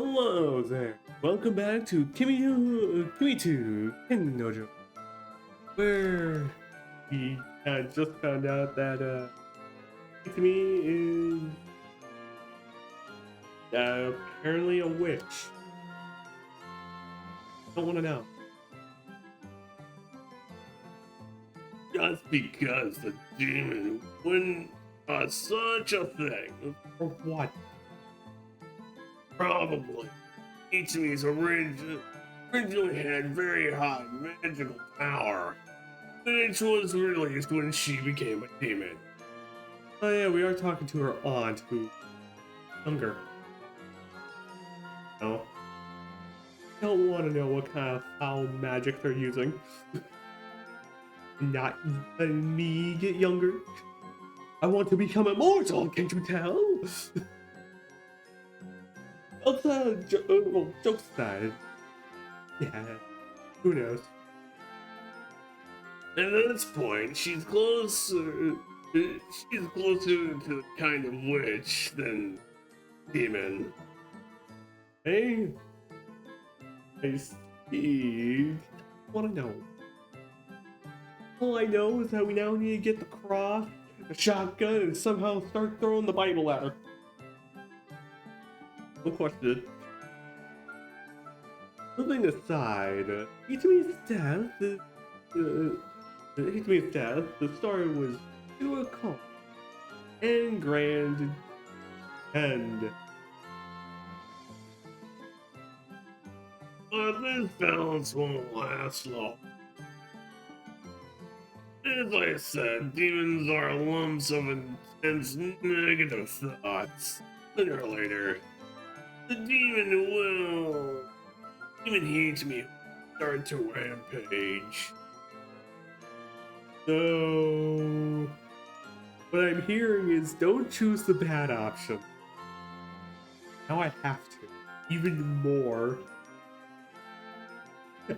Hello there. Welcome back to Kimi 2 Kanojo, where we had just found out that Kimi is apparently a witch. Don't want to know. Just because the demon wouldn't such a thing. For what? Probably. Ichi's originally had very high magical power, which was released when she became a demon. Oh yeah, we are talking to her aunt, who's younger. No. Don't want to know what kind of foul magic they're using. Not letting me get younger. I want to become immortal, can't you tell? Well, jokes aside, yeah, who knows? At this point, she's closer to the kind of witch than demon. Hey, I see. Want to know? All I know is that we now need to get the cross, the shotgun, and somehow start throwing the Bible at her. No question. Moving aside, Ichi's death, the story was to a calm and grand end. But this balance won't last long. As I said, demons are lumps of intense negative thoughts. Sooner or later, the demon hates me, start to rampage. So, what I'm hearing is don't choose the bad option. Now I have to, even more.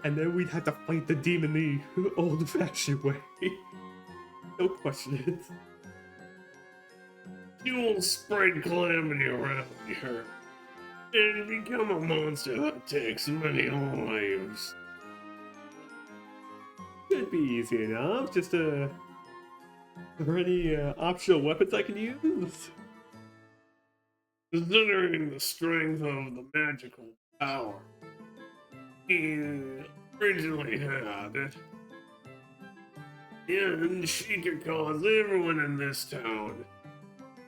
And then we'd have to fight the demon the old-fashioned way. No questions. You will spread calamity around her and become a monster that takes many lives. Should be easy enough. Just are there any optional weapons I can use? Considering the strength of the magical power he originally had, and she could cause everyone in this town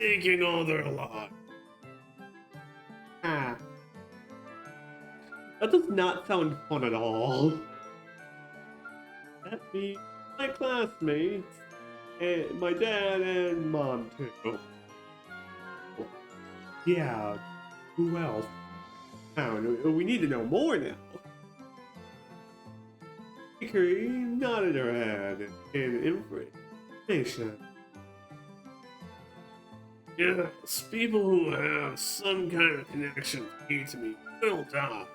taking all their lives. Ah. That does not sound fun at all. That'd be my classmates, and my dad and mom too. Yeah, who else? We need to know more now. Hickory nodded her head in information. Yes, people who have some kind of connection to me will die.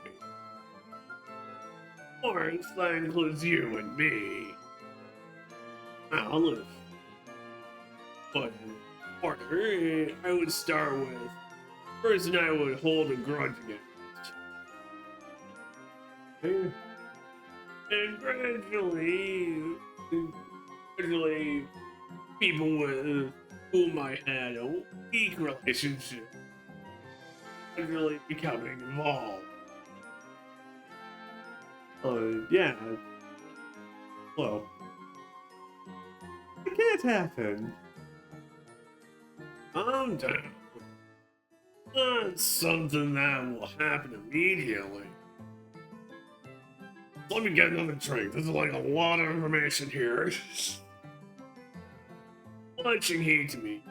Of course, that includes you and me. I'll live. But in order, I would start with the person I would hold a grudge against. And gradually, people with whom I had a weak relationship gradually becoming involved. Yeah. Well, it can't happen. I'm down. Not something that will happen immediately. Let me get another drink. This is like a lot of information here. Watching hate me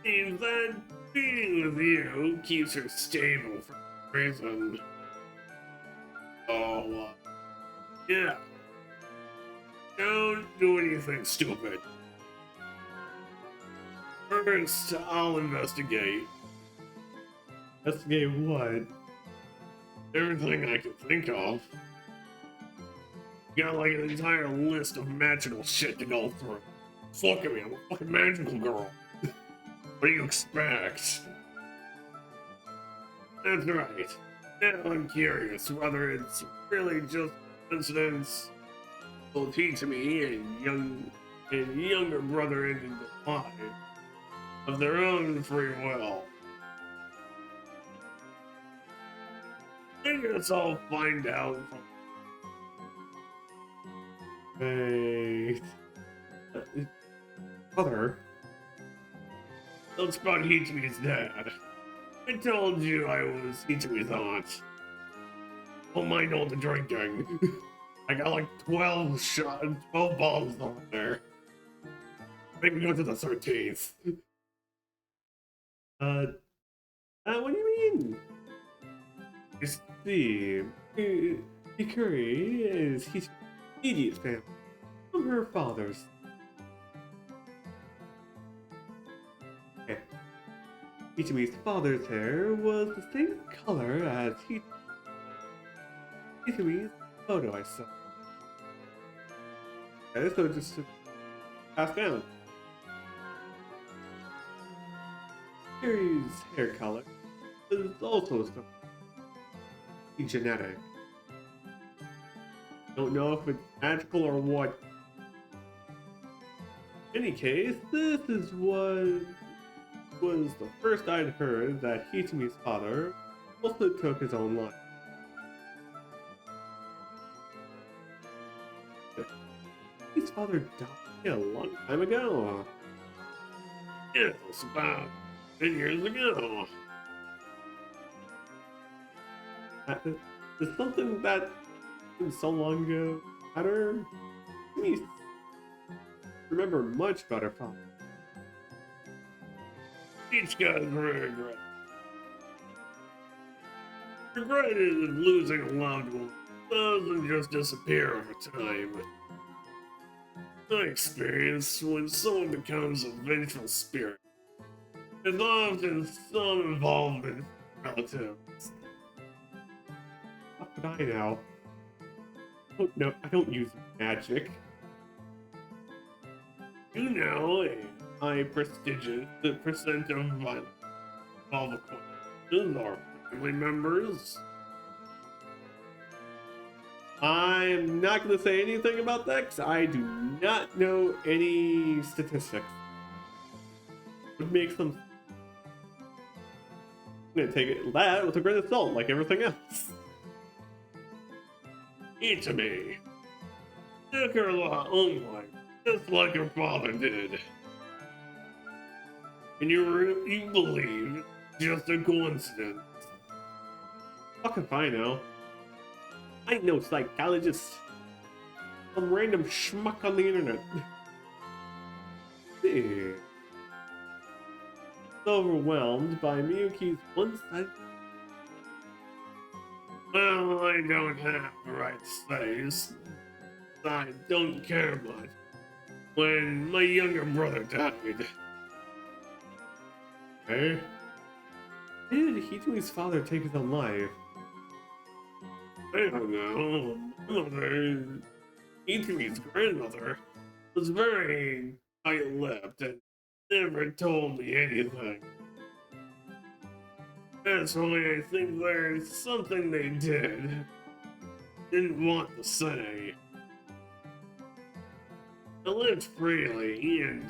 means that being with you keeps her stable for a reason. Oh, yeah. Don't do anything stupid. First, I'll investigate. Investigate what? Everything I can think of. Got like an entire list of magical shit to go through. Look at me, I'm a fucking magical girl. What do you expect? That's right. Now I'm curious whether it's really just coincidence both Hitami and younger brother ended the life of their own free will. I guess I'll find out from. Hey, brother. That's about Hitami's dad. I told you I was Hitami's aunt. Don't mind all the drinking. I got like 12 bottles over there. Maybe go to the 13th. What do you mean? You see, Hikari is his immediate family from her father's. Okay. Hitami's father's hair was the same color as Hitami's photo I saw. Okay, so just to pass down. Hikari's hair color is also genetic. Don't know if it's magical or what. In any case, this is what was the first I'd heard that Hitami's father also took his own life. His father died a long time ago. Yes, about 10 years ago. Is something that happened so long ago matter? Me remember much about her father. Each guy's regret. Regret is losing a loved one. Doesn't just disappear over time. My experience, when someone becomes a vengeful spirit, there's often some involvement with relatives. How could I know? No, I don't use magic. You know, a high prestigious percent of violence involve acquaintances or family members. I'm not going to say anything about that because I do not know any statistics. Would make some. I'm going to take that with a grain of salt, like everything else. Hitami took her own life, just like her father did. And you believe it's just a coincidence. Fuck if I know. I ain't no psychologist. Some random schmuck on the internet. See. Overwhelmed by Miyuki's one-sided. Well, I don't have the right to say. I don't care much. When my younger brother died. Hey? Why did Hitami's father take his own life? I don't know. My mother, Hitami's grandmother, was very tight-lipped and never told me anything. That's why I think there's something they didn't want to say. I lived freely and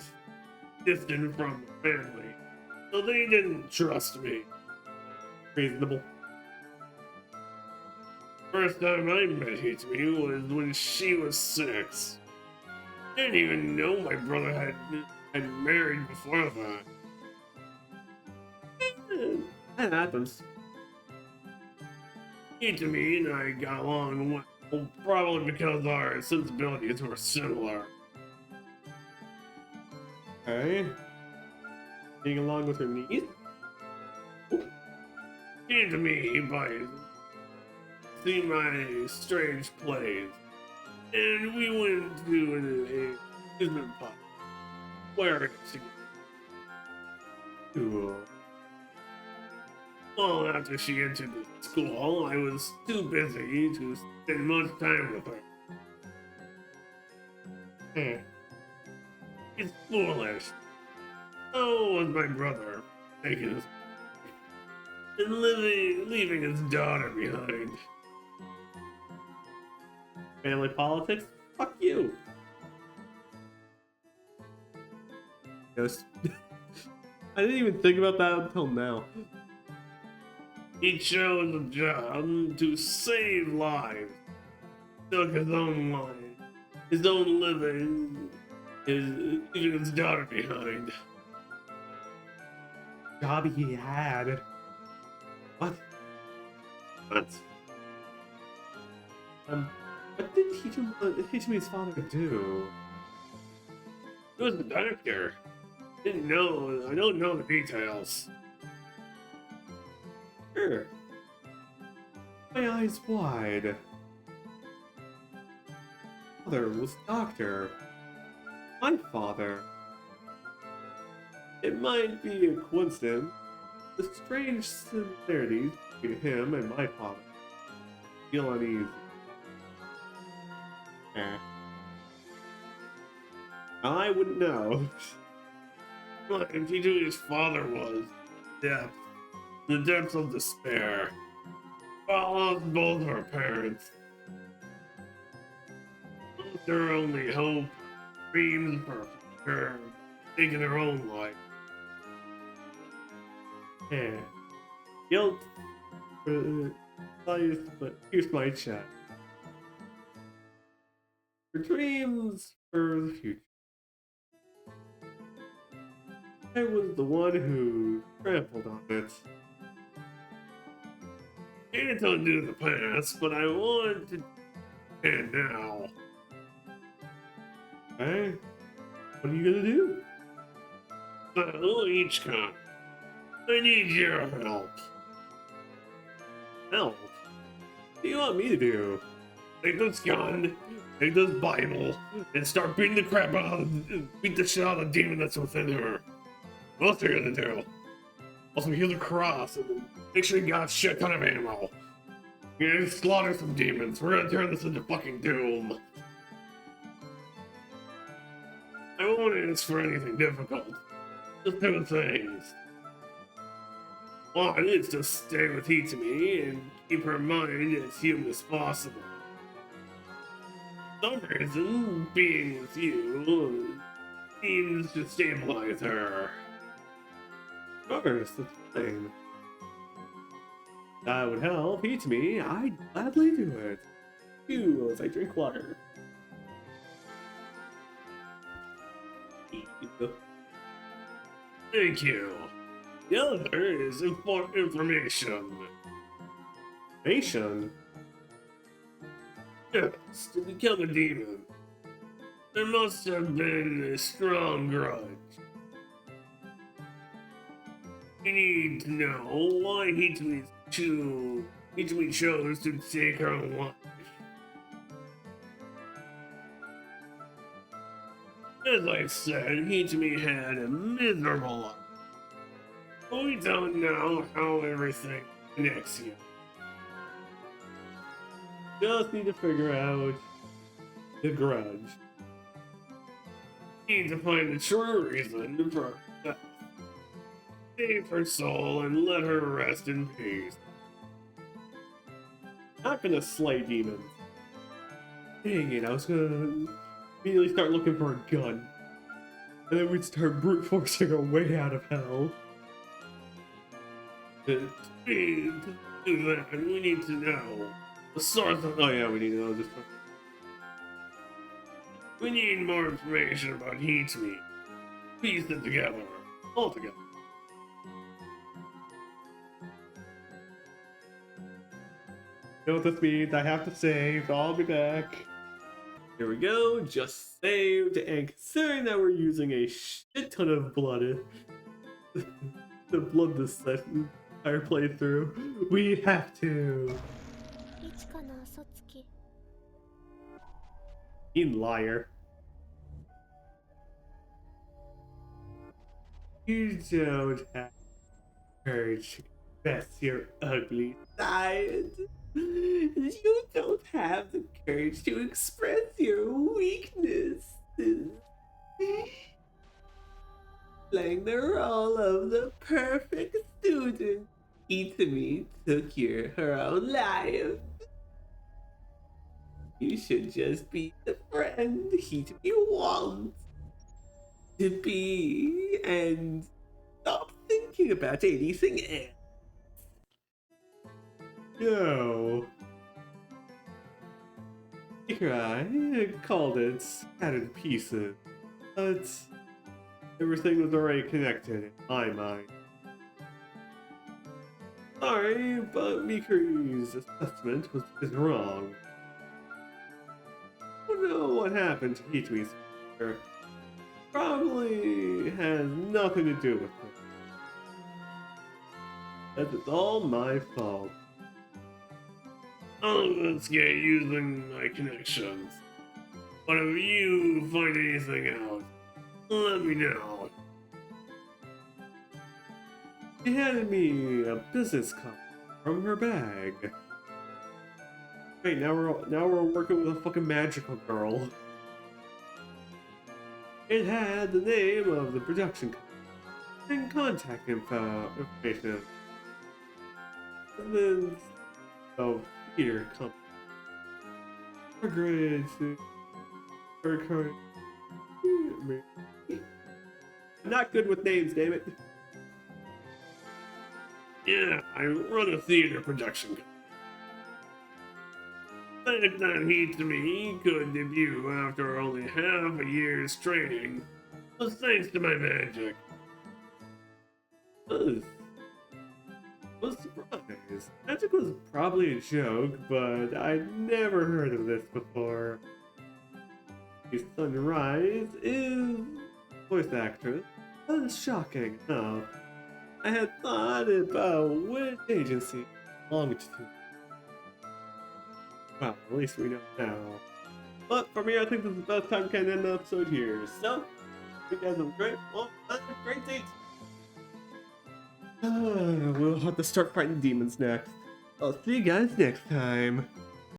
distant from the family, so they didn't trust me. Reasonable. First time I met Hitami was when she was 6. I didn't even know my brother had married before that. That happens. Hitami and I got along well, probably because our sensibilities were similar. Okay. Getting along with her niece? Came to me by seeing my strange plays, and we went to an amusement park where Cool. well, after she entered the school, I was too busy to spend much time with her. It's foolish. So was my brother, taking his. and leaving his daughter behind. Family politics? Fuck you. Ghost. I didn't even think about that until now. He chose a job to save lives. Took his own life, his own living, leaving his daughter behind. Job he had. What? What? What did Hichimi's father do? He was a doctor. I don't know the details. Sure. My eyes wide. Father was doctor. My father. It might be a coincidence. The strange similarities between him and my father. Feel uneasy. I wouldn't know. What if he knew his father was? Depth. The depths of despair. Lost both of her parents. Lost their only hope. Dreams for her. Taking their own life. Yeah. Guilt. But here's my chat. Your dreams for the future. I was the one who trampled on it. Can't undo the past, but I want to and now. Hey, what are you gonna do? Each con. I need your help. Help? What do you want me to do? Take this gun, take this Bible, and start beating the crap out of beat the shit out of the demon that's within her. What else are you gonna do? Also heal the cross and then make sure you got a shit ton of ammo. You're gonna slaughter some demons. We're gonna turn this into fucking doom. I won't ask for anything difficult. Just two things. One is to stay with Hitami and keep her mind as human as possible. For some reason, being with you seems to stabilize her. Of course, that's fine. That would help Hitami. I'd gladly do it. Ew, as I drink water. Thank you. The other is information. Information? Yes, to become a demon, there must have been a strong grudge. You need to know why Hitami chose to take her own life. As I said, Hitami had a miserable life. But we don't know how everything connects here. Just need to figure out the grudge. Need to find the true reason for her death. Save her soul and let her rest in peace. Not gonna slay demons. Dang it, I was gonna immediately start looking for a gun. And then we'd start brute forcing our way out of hell. To do that, we need to know the source of. Oh yeah, we need to know this. We need more information about Hitami. Piece it together. All together. You know what this means? I have to save. I'll be back. Here we go. Just saved. And considering that we're using a shit ton of blood, the blood this session, entire playthrough, we have to. You liar. You don't have courage to confess your ugly side. You don't have the courage to express your weaknesses. Playing the role of the perfect student, Itami took her own life. You should just be the friend Itami wants to be and stop thinking about anything else. No. I called it scattered pieces, but everything was already connected in my mind. Sorry, but Mikuri's assessment is wrong. I don't know what happened to Hitomi's sister. Probably has nothing to do with it. That is all my fault. I'll investigate using my connections. But if you find anything out, let me know. She handed me a business card from her bag. Wait, now we're working with a fucking magical girl. It had the name of the production company and contact information. And then the theater company. Margaret, I'm not good with names, damn it. Yeah, I run a theater production company. The fact that he could debut after only half a year's training was thanks to my magic. I was surprised. Magic was probably a joke, but I'd never heard of this before. Sunrise is voice actress. That's shocking enough. I had thought about which agency belonged to. Well, at least we know now. But for me, I think this is the best time we can end the episode here. So, you guys have a great date. We'll have to start fighting demons next. I'll see you guys next time.